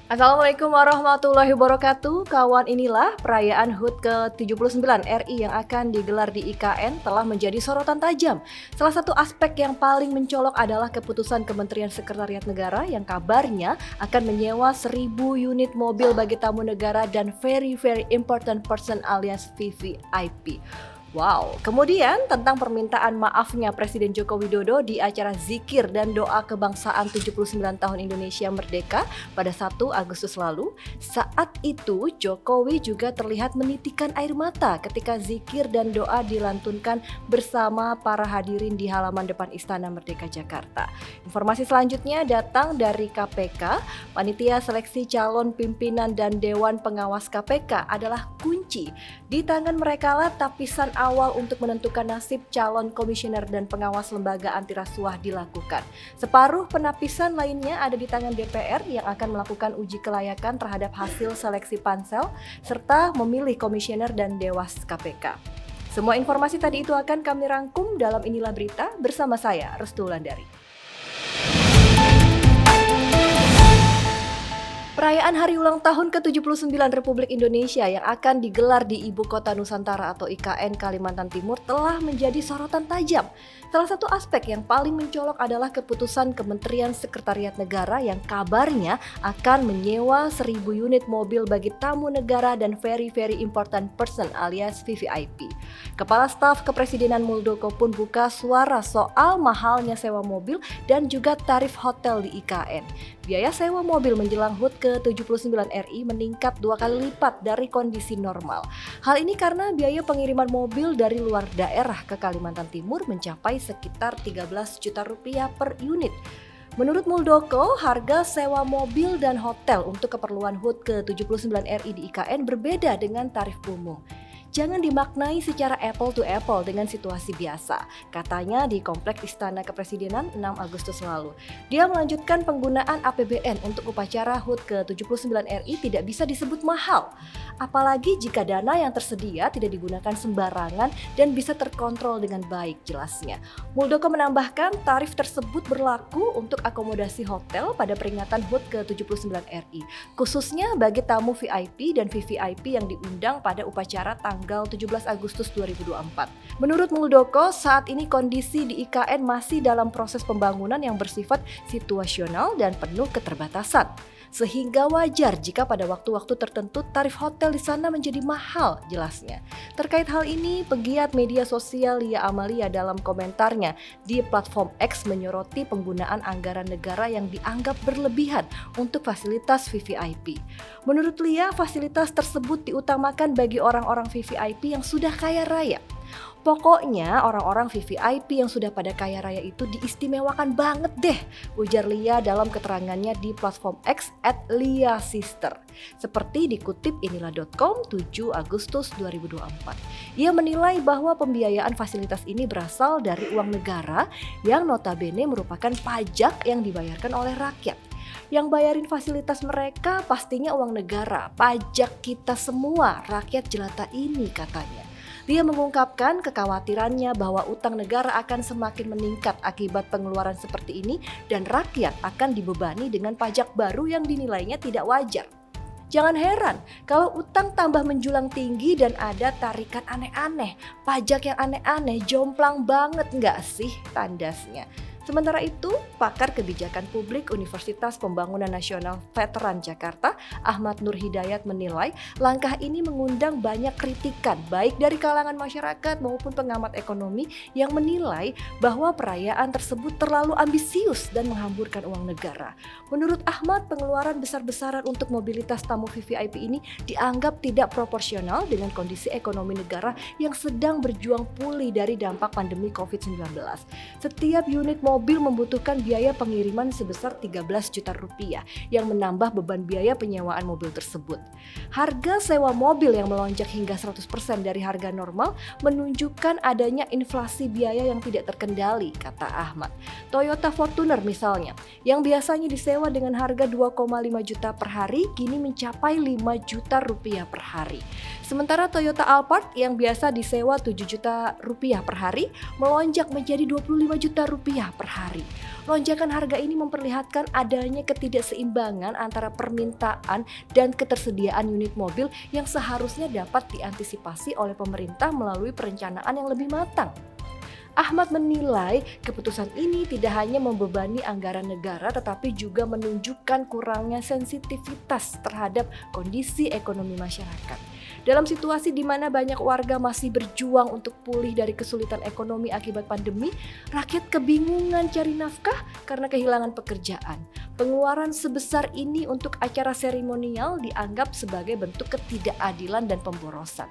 Assalamualaikum warahmatullahi wabarakatuh. Kawan, inilah perayaan HUT ke-79 RI yang akan digelar di IKN telah menjadi sorotan tajam. Salah satu aspek yang paling mencolok adalah keputusan Kementerian Sekretariat Negara yang kabarnya akan menyewa 1.000 unit mobil bagi tamu negara dan very important person alias VVIP. Wow, kemudian tentang permintaan maafnya Presiden Joko Widodo di acara zikir dan doa kebangsaan 79 tahun Indonesia Merdeka pada 1 Agustus lalu. Saat itu Jokowi juga terlihat menitikkan air mata ketika zikir dan doa dilantunkan bersama para hadirin di halaman depan Istana Merdeka Jakarta. Informasi selanjutnya datang dari KPK. Panitia seleksi calon pimpinan dan Dewan Pengawas KPK adalah kunci. Di tangan merekalah tapisan awal untuk menentukan nasib calon komisioner dan pengawas lembaga anti rasuah dilakukan. Separuh penapisan lainnya ada di tangan DPR yang akan melakukan uji kelayakan terhadap hasil seleksi pansel serta memilih komisioner dan dewas KPK. Semua informasi tadi itu akan kami rangkum dalam Inilah Berita bersama saya, Restu Wulandari. Perayaan Hari Ulang Tahun ke-79 Republik Indonesia yang akan digelar di Ibu Kota Nusantara atau IKN Kalimantan Timur telah menjadi sorotan tajam. Salah satu aspek yang paling mencolok adalah keputusan Kementerian Sekretariat Negara yang kabarnya akan menyewa 1.000 unit mobil bagi tamu negara dan very important person alias VVIP. Kepala Staf Kepresidenan Muldoko pun buka suara soal mahalnya sewa mobil dan juga tarif hotel di IKN. Biaya sewa mobil menjelang HUT ke-79 RI meningkat 2 kali lipat dari kondisi normal. Hal ini karena biaya pengiriman mobil dari luar daerah ke Kalimantan Timur mencapai sekitar 13 juta rupiah per unit. Menurut Muldoko, harga sewa mobil dan hotel untuk keperluan HUT ke-79 RI di IKN berbeda dengan tarif umum. Jangan dimaknai secara apple to apple dengan situasi biasa, katanya di Kompleks Istana Kepresidenan 6 Agustus lalu. Dia melanjutkan penggunaan APBN untuk upacara HUT ke-79 RI tidak bisa disebut mahal. Apalagi jika dana yang tersedia tidak digunakan sembarangan dan bisa terkontrol dengan baik, jelasnya. Muldoko menambahkan tarif tersebut berlaku untuk akomodasi hotel pada peringatan HUT ke-79 RI, khususnya bagi tamu VIP dan VVIP yang diundang pada upacara tanggal 17 Agustus 2024. Menurut Muldoko, saat ini kondisi di IKN masih dalam proses pembangunan yang bersifat situasional dan penuh keterbatasan. Sehingga wajar jika pada waktu-waktu tertentu tarif hotel di sana menjadi mahal, jelasnya. Terkait hal ini, pegiat media sosial Lia Amalia dalam komentarnya di platform X menyoroti penggunaan anggaran negara yang dianggap berlebihan untuk fasilitas VVIP. Menurut Lia, fasilitas tersebut diutamakan bagi orang-orang VVIP yang sudah kaya raya. Pokoknya orang-orang VVIP yang sudah pada kaya raya itu diistimewakan banget deh, ujar Lia dalam keterangannya di platform X @LiaSister. Seperti dikutip inilah.com 7 Agustus 2024. Ia menilai bahwa pembiayaan fasilitas ini berasal dari uang negara yang notabene merupakan pajak yang dibayarkan oleh rakyat. Yang bayarin fasilitas mereka pastinya uang negara, pajak kita semua, rakyat jelata ini, katanya. Dia mengungkapkan kekhawatirannya bahwa utang negara akan semakin meningkat akibat pengeluaran seperti ini dan rakyat akan dibebani dengan pajak baru yang dinilainya tidak wajar. Jangan heran kalau utang tambah menjulang tinggi dan ada tarikan aneh-aneh, pajak yang aneh-aneh, jomplang banget nggak sih, tandasnya. Sementara itu, pakar kebijakan publik Universitas Pembangunan Nasional Veteran Jakarta, Ahmad Nur Hidayat menilai langkah ini mengundang banyak kritikan baik dari kalangan masyarakat maupun pengamat ekonomi yang menilai bahwa perayaan tersebut terlalu ambisius dan menghamburkan uang negara. Menurut Ahmad, pengeluaran besar-besaran untuk mobilitas tamu VVIP ini dianggap tidak proporsional dengan kondisi ekonomi negara yang sedang berjuang pulih dari dampak pandemi COVID-19. Setiap unit mobil membutuhkan biaya pengiriman sebesar 13 juta rupiah yang menambah beban biaya penyewaan mobil tersebut. Harga sewa mobil yang melonjak hingga 100% dari harga normal menunjukkan adanya inflasi biaya yang tidak terkendali, kata Ahmad. Toyota Fortuner misalnya, yang biasanya disewa dengan harga 2,5 juta per hari, kini mencapai 5 juta rupiah per hari. Sementara Toyota Alphard yang biasa disewa 7 juta rupiah per hari, melonjak menjadi 25 juta rupiah per per hari. Lonjakan harga ini memperlihatkan adanya ketidakseimbangan antara permintaan dan ketersediaan unit mobil yang seharusnya dapat diantisipasi oleh pemerintah melalui perencanaan yang lebih matang. Ahmad menilai keputusan ini tidak hanya membebani anggaran negara tetapi juga menunjukkan kurangnya sensitivitas terhadap kondisi ekonomi masyarakat. Dalam situasi di mana banyak warga masih berjuang untuk pulih dari kesulitan ekonomi akibat pandemi, rakyat kebingungan cari nafkah karena kehilangan pekerjaan. Pengeluaran sebesar ini untuk acara seremonial dianggap sebagai bentuk ketidakadilan dan pemborosan.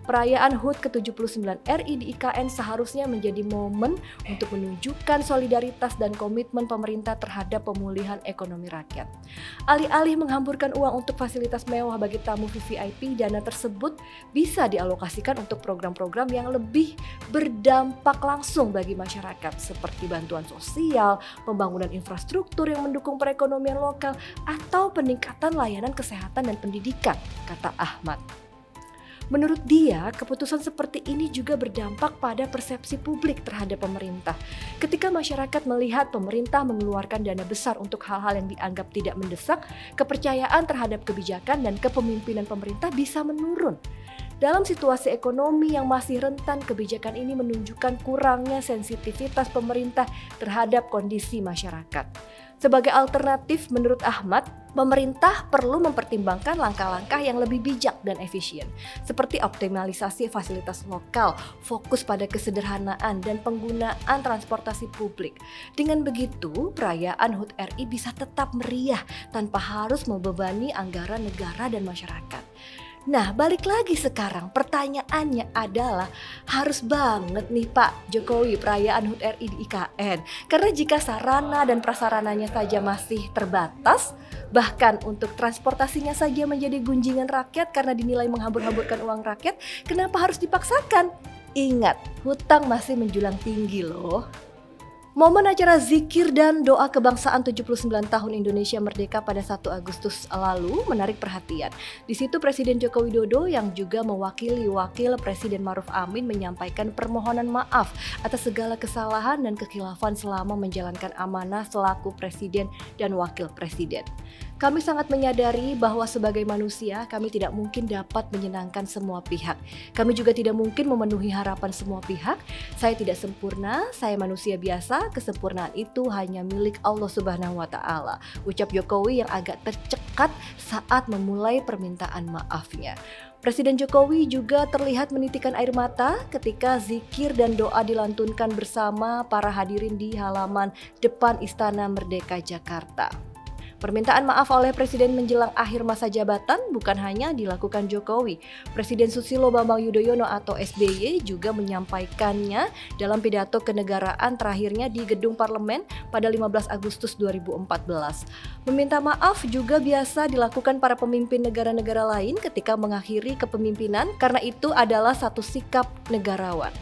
Perayaan HUT ke-79 RI di IKN seharusnya menjadi momen untuk menunjukkan solidaritas dan komitmen pemerintah terhadap pemulihan ekonomi rakyat. Alih-alih menghamburkan uang untuk fasilitas mewah bagi tamu VVIP, dana tersebut bisa dialokasikan untuk program-program yang lebih berdampak langsung bagi masyarakat seperti bantuan sosial, pembangunan infrastruktur yang mendukung perekonomian lokal, atau peningkatan layanan kesehatan dan pendidikan, kata Ahmad. Menurut dia, keputusan seperti ini juga berdampak pada persepsi publik terhadap pemerintah. Ketika masyarakat melihat pemerintah mengeluarkan dana besar untuk hal-hal yang dianggap tidak mendesak, kepercayaan terhadap kebijakan dan kepemimpinan pemerintah bisa menurun. Dalam situasi ekonomi yang masih rentan, kebijakan ini menunjukkan kurangnya sensitivitas pemerintah terhadap kondisi masyarakat. Sebagai alternatif, menurut Ahmad, pemerintah perlu mempertimbangkan langkah-langkah yang lebih bijak dan efisien, seperti optimalisasi fasilitas lokal, fokus pada kesederhanaan dan penggunaan transportasi publik. Dengan begitu, perayaan HUT RI bisa tetap meriah tanpa harus membebani anggaran negara dan masyarakat. Nah, balik lagi sekarang, pertanyaannya adalah harus banget nih Pak Jokowi perayaan HUT RI di IKN. Karena jika sarana dan prasarananya saja masih terbatas, bahkan untuk transportasinya saja menjadi gunjingan rakyat karena dinilai menghambur-hamburkan uang rakyat, kenapa harus dipaksakan? Ingat, hutang masih menjulang tinggi loh. Momen acara zikir dan doa kebangsaan 79 tahun Indonesia Merdeka pada 1 Agustus lalu menarik perhatian. Di situ Presiden Joko Widodo yang juga mewakili Wakil Presiden Maruf Amin menyampaikan permohonan maaf atas segala kesalahan dan kekhilafan selama menjalankan amanah selaku Presiden dan Wakil Presiden. Kami sangat menyadari bahwa sebagai manusia kami tidak mungkin dapat menyenangkan semua pihak. Kami juga tidak mungkin memenuhi harapan semua pihak. Saya tidak sempurna, saya manusia biasa, kesempurnaan itu hanya milik Allah Subhanahu wa Ta'ala. Ucap Jokowi yang agak tercekat saat memulai permintaan maafnya. Presiden Jokowi juga terlihat menitikkan air mata ketika zikir dan doa dilantunkan bersama para hadirin di halaman depan Istana Merdeka Jakarta. Permintaan maaf oleh Presiden menjelang akhir masa jabatan bukan hanya dilakukan Jokowi. Presiden Susilo Bambang Yudhoyono atau SBY juga menyampaikannya dalam pidato kenegaraan terakhirnya di Gedung Parlemen pada 15 Agustus 2014. Meminta maaf juga biasa dilakukan para pemimpin negara-negara lain ketika mengakhiri kepemimpinan karena itu adalah satu sikap negarawan.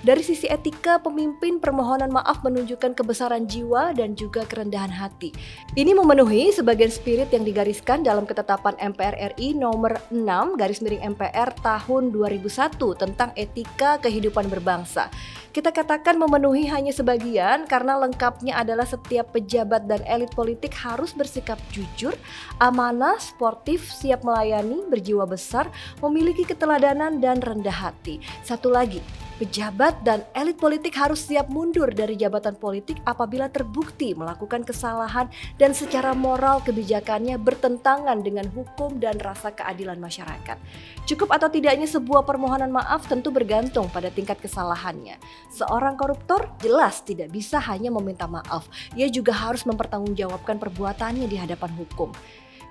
Dari sisi etika, pemimpin permohonan maaf menunjukkan kebesaran jiwa dan juga kerendahan hati. Ini memenuhi sebagian spirit yang digariskan dalam ketetapan MPR RI nomor 6/MPR tahun 2001 tentang etika kehidupan berbangsa. Kita katakan memenuhi hanya sebagian karena lengkapnya adalah setiap pejabat dan elit politik harus bersikap jujur, amanah, sportif, siap melayani, berjiwa besar, memiliki keteladanan dan rendah hati. Satu lagi, pejabat dan elit politik harus siap mundur dari jabatan politik apabila terbukti melakukan kesalahan dan secara moral kebijakannya bertentangan dengan hukum dan rasa keadilan masyarakat. Cukup atau tidaknya sebuah permohonan maaf tentu bergantung pada tingkat kesalahannya. Seorang koruptor jelas tidak bisa hanya meminta maaf, ia juga harus mempertanggungjawabkan perbuatannya di hadapan hukum.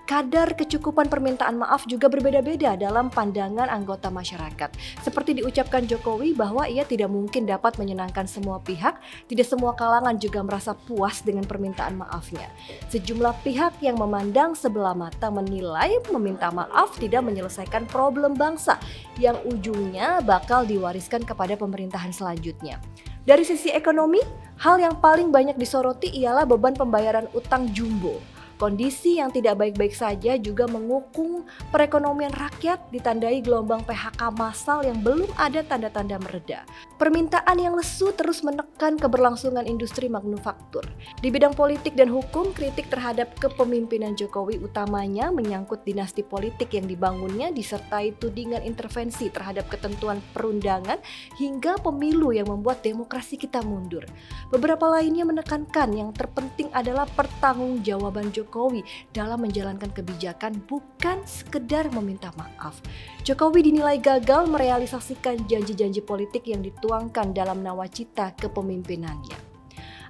Kadar kecukupan permintaan maaf juga berbeda-beda dalam pandangan anggota masyarakat. Seperti diucapkan Jokowi bahwa ia tidak mungkin dapat menyenangkan semua pihak, tidak semua kalangan juga merasa puas dengan permintaan maafnya. Sejumlah pihak yang memandang sebelah mata menilai meminta maaf tidak menyelesaikan problem bangsa yang ujungnya bakal diwariskan kepada pemerintahan selanjutnya. Dari sisi ekonomi, hal yang paling banyak disoroti ialah beban pembayaran utang jumbo. Kondisi yang tidak baik-baik saja juga mengukung perekonomian rakyat ditandai gelombang PHK massal yang belum ada tanda-tanda mereda. Permintaan yang lesu terus menekan keberlangsungan industri manufaktur. Di bidang politik dan hukum, kritik terhadap kepemimpinan Jokowi utamanya menyangkut dinasti politik yang dibangunnya disertai tudingan intervensi terhadap ketentuan perundangan hingga pemilu yang membuat demokrasi kita mundur. Beberapa lainnya menekankan yang terpenting adalah pertanggungjawaban Jokowi dalam menjalankan kebijakan, bukan sekedar meminta maaf. Jokowi dinilai gagal merealisasikan janji-janji politik yang dituangkan dalam nawacita kepemimpinannya.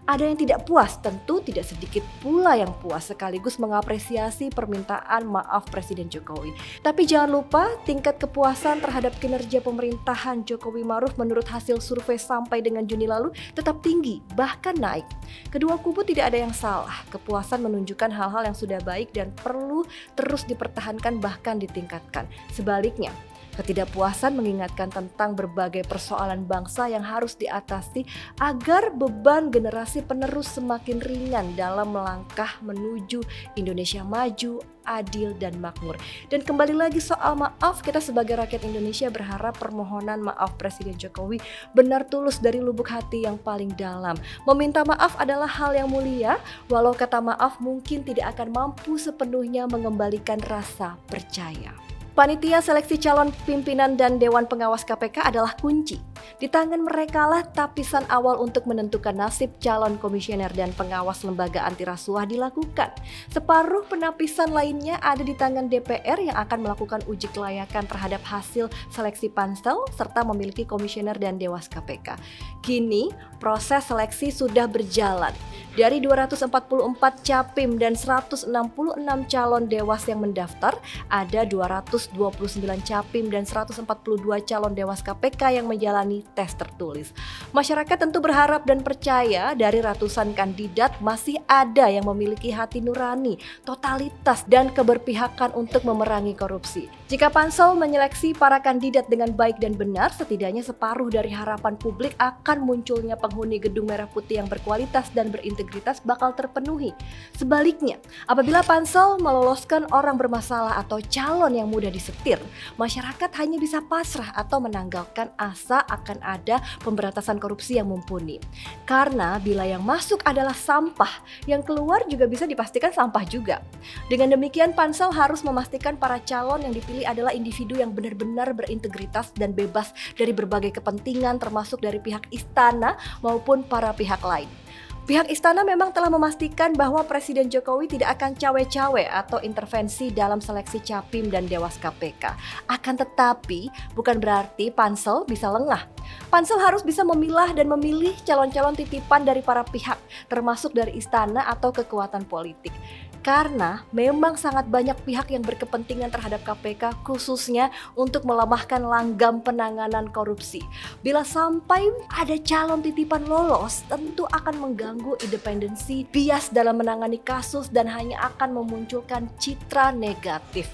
Ada yang tidak puas, tentu tidak sedikit pula yang puas sekaligus mengapresiasi permintaan maaf Presiden Jokowi. Tapi jangan lupa tingkat kepuasan terhadap kinerja pemerintahan Jokowi Maruf menurut hasil survei sampai dengan Juni lalu tetap tinggi, bahkan naik. Kedua kubu tidak ada yang salah, kepuasan menunjukkan hal-hal yang sudah baik dan perlu terus dipertahankan bahkan ditingkatkan. Sebaliknya, ketidakpuasan mengingatkan tentang berbagai persoalan bangsa yang harus diatasi agar beban generasi penerus semakin ringan dalam melangkah menuju Indonesia maju, adil, dan makmur. Dan kembali lagi soal maaf, kita sebagai rakyat Indonesia berharap permohonan maaf Presiden Jokowi benar tulus dari lubuk hati yang paling dalam. Meminta maaf adalah hal yang mulia, walau kata maaf mungkin tidak akan mampu sepenuhnya mengembalikan rasa percaya. Panitia seleksi calon pimpinan dan Dewan Pengawas KPK adalah kunci. Di tangan merekalah tapisan awal untuk menentukan nasib calon komisioner dan pengawas lembaga anti rasuah dilakukan. Separuh penapisan lainnya ada di tangan DPR yang akan melakukan uji kelayakan terhadap hasil seleksi pansel serta memiliki komisioner dan dewas KPK. Kini proses seleksi sudah berjalan. Dari 244 capim dan 166 calon dewas yang mendaftar, ada 229 capim dan 142 calon dewas KPK yang menjalani tes tertulis. Masyarakat tentu berharap dan percaya dari ratusan kandidat masih ada yang memiliki hati nurani, totalitas, dan keberpihakan untuk memerangi korupsi. Jika pansel menyeleksi para kandidat dengan baik dan benar, setidaknya separuh dari harapan publik akan munculnya penghuni gedung merah putih yang berkualitas dan berintegritas bakal terpenuhi. Sebaliknya, apabila pansel meloloskan orang bermasalah atau calon yang mudah disetir, masyarakat hanya bisa pasrah atau menanggalkan asa akan ada pemberantasan korupsi yang mumpuni. Karena bila yang masuk adalah sampah, yang keluar juga bisa dipastikan sampah juga. Dengan demikian, pansel harus memastikan para calon yang dipilih adalah individu yang benar-benar berintegritas dan bebas dari berbagai kepentingan termasuk dari pihak istana maupun para pihak lain. Pihak istana memang telah memastikan bahwa Presiden Jokowi tidak akan cawe-cawe atau intervensi dalam seleksi capim dan dewas KPK. Akan tetapi, bukan berarti pansel bisa lengah. Pansel harus bisa memilah dan memilih calon-calon titipan dari para pihak, termasuk dari istana atau kekuatan politik. Karena memang sangat banyak pihak yang berkepentingan terhadap KPK khususnya untuk melemahkan langgam penanganan korupsi. Bila sampai ada calon titipan lolos, tentu akan mengganggu independensi, bias dalam menangani kasus, dan hanya akan memunculkan citra negatif.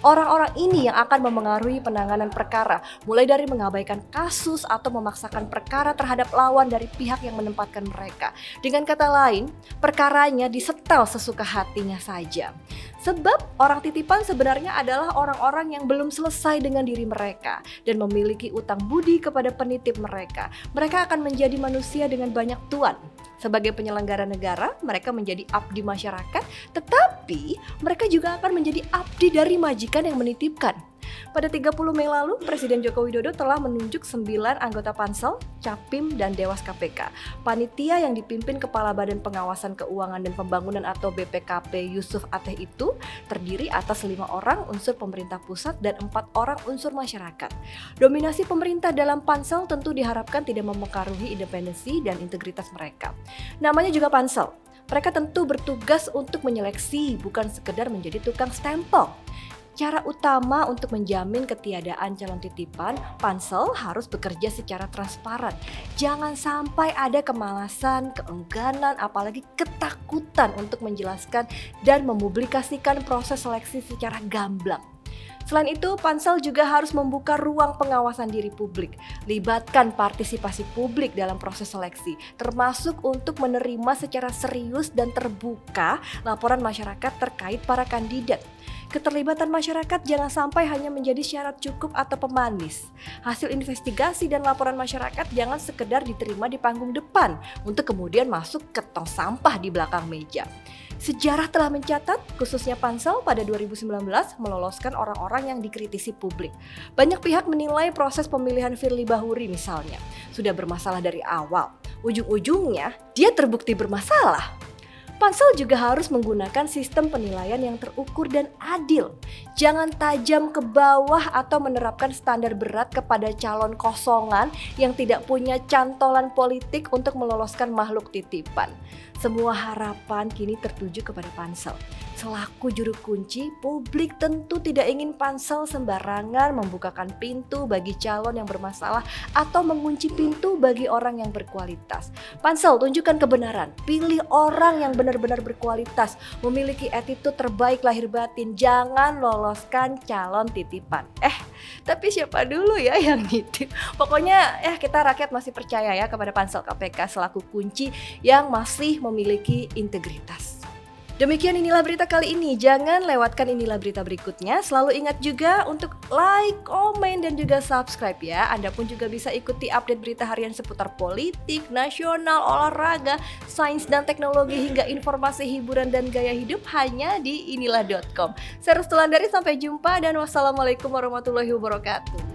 Orang-orang ini yang akan memengaruhi penanganan perkara, mulai dari mengabaikan kasus atau memaksakan perkara terhadap lawan dari pihak yang menempatkan mereka. Dengan kata lain, perkaranya disetel sesuka hatinya saja. Sebab orang titipan sebenarnya adalah orang-orang yang belum selesai dengan diri mereka dan memiliki utang budi kepada penitip mereka. Mereka akan menjadi manusia dengan banyak tuan. Sebagai penyelenggara negara, mereka menjadi abdi masyarakat, tetapi mereka juga akan menjadi abdi dari majikan yang menitipkan. Pada 30 Mei lalu, Presiden Joko Widodo telah menunjuk 9 anggota pansel, capim, dan dewas KPK. Panitia yang dipimpin Kepala Badan Pengawasan Keuangan dan Pembangunan atau BPKP Yusuf Ateh itu terdiri atas 5 orang unsur pemerintah pusat dan 4 orang unsur masyarakat. Dominasi pemerintah dalam pansel tentu diharapkan tidak mempengaruhi independensi dan integritas mereka. Namanya juga pansel. Mereka tentu bertugas untuk menyeleksi, bukan sekedar menjadi tukang stempel. Cara utama untuk menjamin ketiadaan calon titipan, pansel harus bekerja secara transparan. Jangan sampai ada kemalasan, keengganan, apalagi ketakutan untuk menjelaskan dan mempublikasikan proses seleksi secara gamblang. Selain itu, Pansel juga harus membuka ruang pengawasan diri publik, libatkan partisipasi publik dalam proses seleksi, termasuk untuk menerima secara serius dan terbuka laporan masyarakat terkait para kandidat. Keterlibatan masyarakat jangan sampai hanya menjadi syarat cukup atau pemanis. Hasil investigasi dan laporan masyarakat jangan sekedar diterima di panggung depan untuk kemudian masuk ke tong sampah di belakang meja. Sejarah telah mencatat, khususnya Pansel pada 2019 meloloskan orang-orang yang dikritisi publik. Banyak pihak menilai proses pemilihan Firly Bahuri misalnya sudah bermasalah dari awal. Ujung-ujungnya dia terbukti bermasalah. Pansel juga harus menggunakan sistem penilaian yang terukur dan adil. Jangan tajam ke bawah atau menerapkan standar berat kepada calon kosongan yang tidak punya cantolan politik untuk meloloskan makhluk titipan. Semua harapan kini tertuju kepada Pansel. Selaku juru kunci, publik tentu tidak ingin Pansel sembarangan membukakan pintu bagi calon yang bermasalah atau mengunci pintu bagi orang yang berkualitas. Pansel, tunjukkan kebenaran, pilih orang yang benar-benar berkualitas, memiliki attitude terbaik lahir batin, jangan loloskan calon titipan. Tapi siapa dulu ya yang nitip? Pokoknya kita rakyat masih percaya ya kepada Pansel KPK selaku kunci yang masih memiliki integritas. Demikian inilah berita kali ini. Jangan lewatkan inilah berita berikutnya. Selalu ingat juga untuk like, komen, dan juga subscribe ya. Anda pun juga bisa ikuti update berita harian seputar politik, nasional, olahraga, sains dan teknologi hingga informasi hiburan dan gaya hidup hanya di inilah.com. Saya Restulandari, sampai jumpa dan wassalamualaikum warahmatullahi wabarakatuh.